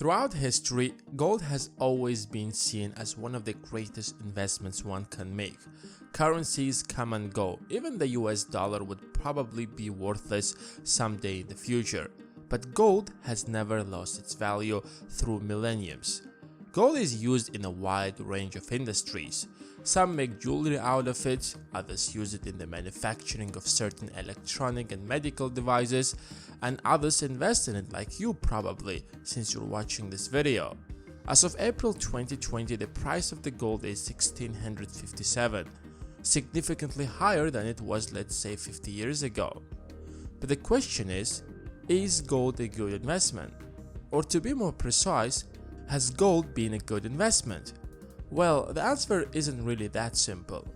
Throughout history, gold has always been seen as one of the greatest investments one can make. Currencies come and go. Even the US dollar would probably be worthless someday in the future. But gold has never lost its value through millenniums. Gold is used in a wide range of industries. Some make jewelry out of it, others use it in the manufacturing of certain electronic and medical devices, and others invest in it like you probably, since you're watching this video. As of April 2020, the price of the gold is $1,657, significantly higher than it was, let's say, 50 years ago. But the question is gold a good investment? Or to be more precise, has gold been a good investment? Well, the answer isn't really that simple.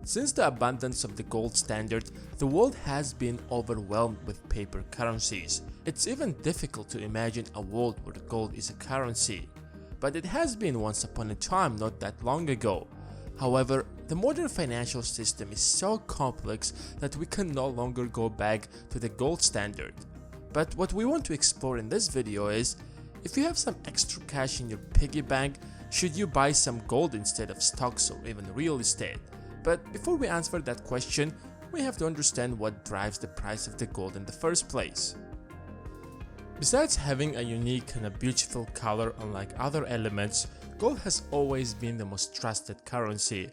Since the abundance of the gold standard, the world has been overwhelmed with paper currencies. It's even difficult to imagine a world where gold is a currency. But it has been once upon a time not that long ago. However, the modern financial system is so complex that we can no longer go back to the gold standard. But what we want to explore in this video is, if you have some extra cash in your piggy bank, should you buy some gold instead of stocks or even real estate? But before we answer that question, we have to understand what drives the price of the gold in the first place. Besides having a unique and a beautiful color unlike other elements, gold has always been the most trusted currency.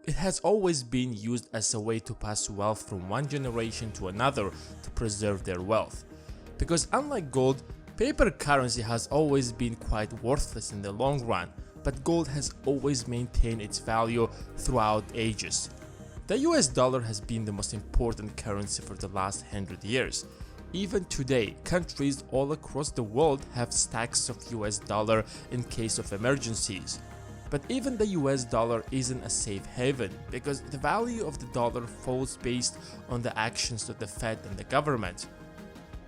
It has always been used as a way to pass wealth from one generation to another to preserve their wealth. Because unlike gold, paper currency has always been quite worthless in the long run, but gold has always maintained its value throughout ages. The US dollar has been the most important currency for the last 100 years. Even today, countries all across the world have stacks of US dollar in case of emergencies. But even the US dollar isn't a safe haven because the value of the dollar falls based on the actions of the Fed and the government.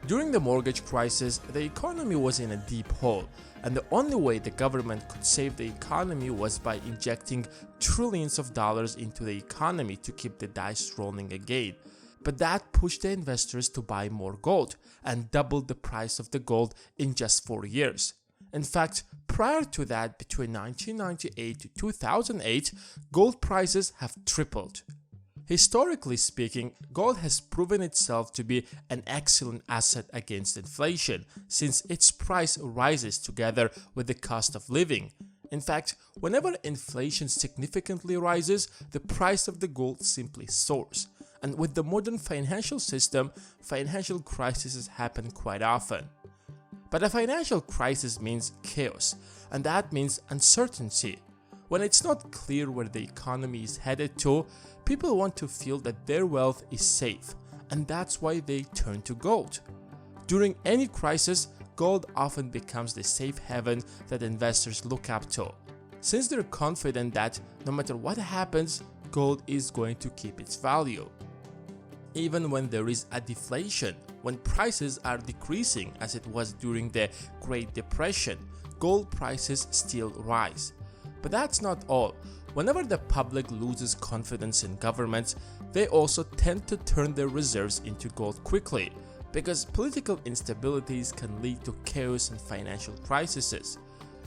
During the mortgage crisis, the economy was in a deep hole, and the only way the government could save the economy was by injecting trillions of dollars into the economy to keep the dice rolling again. But that pushed the investors to buy more gold and doubled the price of the gold in just 4 years. In fact, prior to that, between 1998 to 2008, gold prices have tripled. Historically speaking, gold has proven itself to be an excellent asset against inflation, since its price rises together with the cost of living. In fact, whenever inflation significantly rises, the price of the gold simply soars. And with the modern financial system, financial crises happen quite often. But a financial crisis means chaos, and that means uncertainty. When it's not clear where the economy is headed to, people want to feel that their wealth is safe, and that's why they turn to gold. During any crisis, gold often becomes the safe haven that investors look up to, since they're confident that no matter what happens, gold is going to keep its value. Even when there is a deflation, when prices are decreasing as it was during the Great Depression, gold prices still rise. But that's not all. Whenever the public loses confidence in governments, they also tend to turn their reserves into gold quickly, because political instabilities can lead to chaos and financial crises.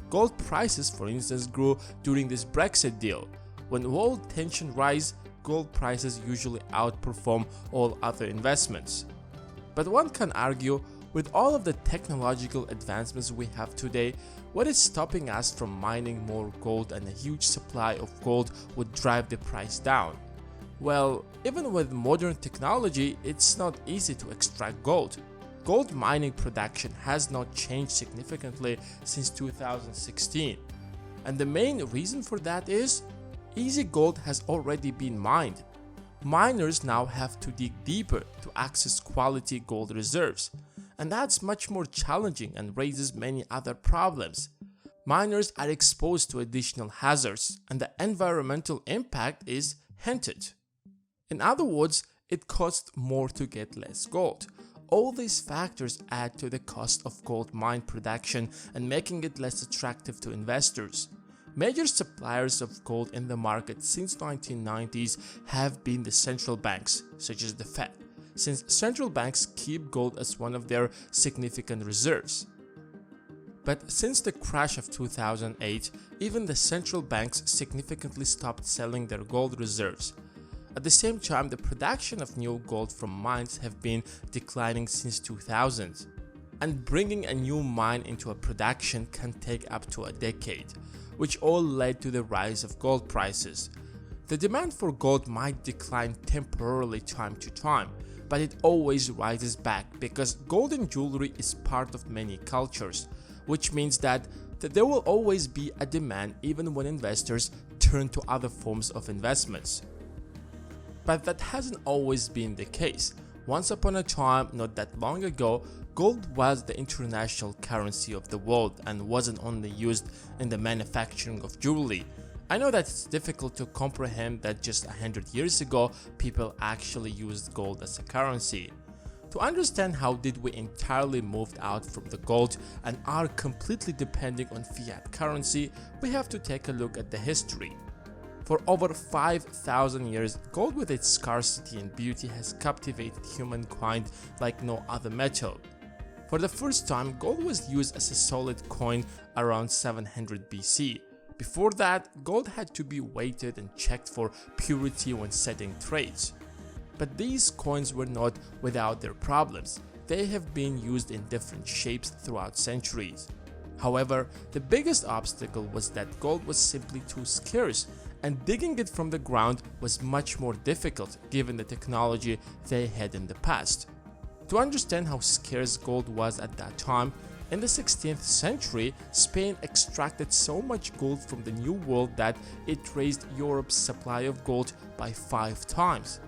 Gold prices, for instance, grew during this Brexit deal. When world tension rises, gold prices usually outperform all other investments. But one can argue, with all of the technological advancements we have today, what is stopping us from mining more gold, and a huge supply of gold would drive the price down? Well, even with modern technology, it's not easy to extract gold. Gold mining production has not changed significantly since 2016. And the main reason for that is, easy gold has already been mined. Miners now have to dig deeper to access quality gold reserves. And that's much more challenging and raises many other problems. Miners are exposed to additional hazards, and the environmental impact is hinted. In other words, it costs more to get less gold. All these factors add to the cost of gold mine production and making it less attractive to investors. Major suppliers of gold in the market since 1990s have been the central banks, such as the Fed, since central banks keep gold as one of their significant reserves. But since the crash of 2008, even the central banks significantly stopped selling their gold reserves. At the same time, the production of new gold from mines have been declining since 2000, and bringing a new mine into a production can take up to a decade, which all led to the rise of gold prices. The demand for gold might decline temporarily time to time, but it always rises back because gold in jewelry is part of many cultures, which means that there will always be a demand even when investors turn to other forms of investments. But that hasn't always been the case. Once upon a time, not that long ago, gold was the international currency of the world and wasn't only used in the manufacturing of jewelry. I know that it's difficult to comprehend that just 100 years ago, people actually used gold as a currency. To understand how did we entirely moved out from the gold and are completely depending on fiat currency, we have to take a look at the history. For over 5,000 years, gold with its scarcity and beauty has captivated humankind like no other metal. For the first time, gold was used as a solid coin around 700 BC. Before that, gold had to be weighted and checked for purity when setting trades. But these coins were not without their problems. They have been used in different shapes throughout centuries. However, the biggest obstacle was that gold was simply too scarce, and digging it from the ground was much more difficult given the technology they had in the past. To understand how scarce gold was at that time, in the 16th century, Spain extracted so much gold from the New World that it raised Europe's supply of gold by 5 times.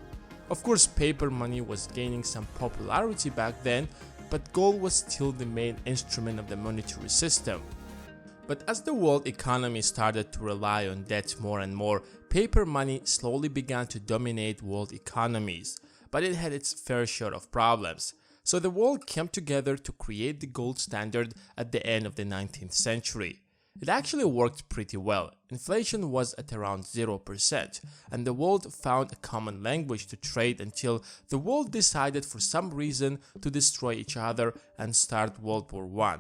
Of course, paper money was gaining some popularity back then, but gold was still the main instrument of the monetary system. But as the world economy started to rely on debt more and more, paper money slowly began to dominate world economies, but it had its fair share of problems. So the world came together to create the gold standard at the end of the 19th century. It actually worked pretty well. Inflation was at around 0%, and the world found a common language to trade until the world decided for some reason to destroy each other and start World War I.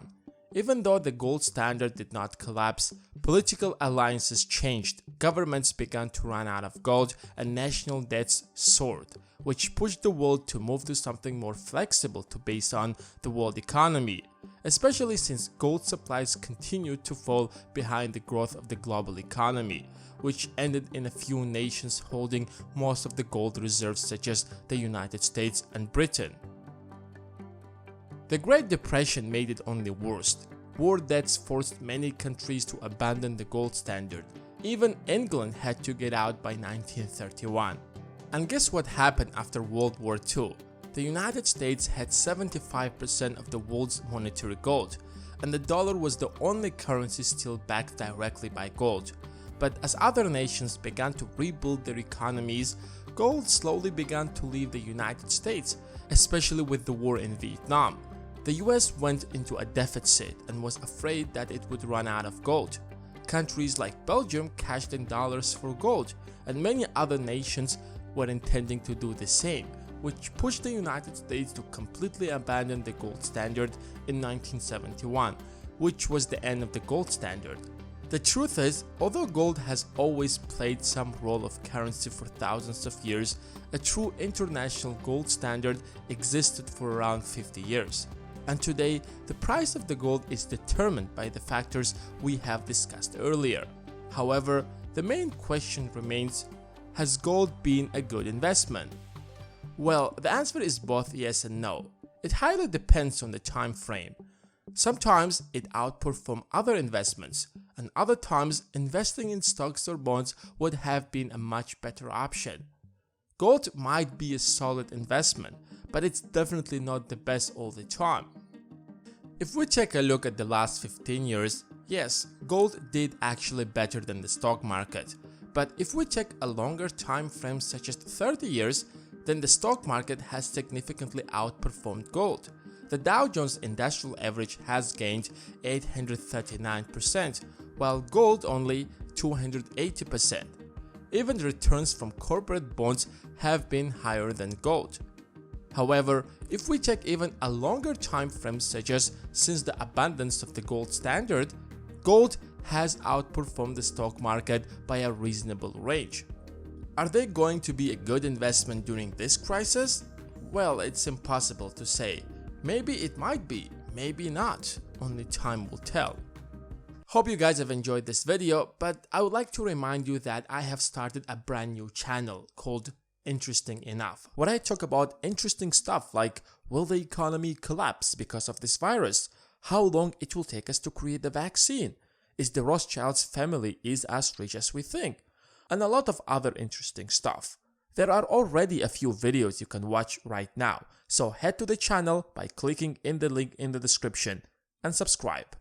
Even though the gold standard did not collapse, political alliances changed, governments began to run out of gold, and national debts soared, which pushed the world to move to something more flexible to base on the world economy, especially since gold supplies continued to fall behind the growth of the global economy, which ended in a few nations holding most of the gold reserves such as the United States and Britain. The Great Depression made it only worse. War debts forced many countries to abandon the gold standard. Even England had to get out by 1931. And guess what happened after World War II? The United States had 75% of the world's monetary gold, and the dollar was the only currency still backed directly by gold. But as other nations began to rebuild their economies, gold slowly began to leave the United States, especially with the war in Vietnam. The US went into a deficit and was afraid that it would run out of gold. Countries like Belgium cashed in dollars for gold, and many other nations were intending to do the same, which pushed the United States to completely abandon the gold standard in 1971, which was the end of the gold standard. The truth is, although gold has always played some role of currency for thousands of years, a true international gold standard existed for around 50 years. And today, the price of the gold is determined by the factors we have discussed earlier. However, the main question remains, has gold been a good investment? Well, the answer is both yes and no. It highly depends on the time frame. Sometimes it outperforms other investments, and other times investing in stocks or bonds would have been a much better option. Gold might be a solid investment, but it's definitely not the best all the time. If we take a look at the last 15 years, yes, gold did actually better than the stock market. But if we take a longer time frame such as 30 years, then the stock market has significantly outperformed gold. The Dow Jones Industrial Average has gained 839%, while gold only 280%. Even the returns from corporate bonds have been higher than gold. However, if we take even a longer time frame, such as since the abundance of the gold standard, gold has outperformed the stock market by a reasonable range. Are they going to be a good investment during this crisis? Well, it's impossible to say. Maybe it might be, maybe not. Only time will tell. Hope you guys have enjoyed this video, but I would like to remind you that I have started a brand new channel called Interesting Enough, where I talk about interesting stuff like, will the economy collapse because of this virus? How long it will take us to create the vaccine? Is the Rothschilds family as rich as we think? And a lot of other interesting stuff. There are already a few videos you can watch right now, so head to the channel by clicking in the link in the description and subscribe.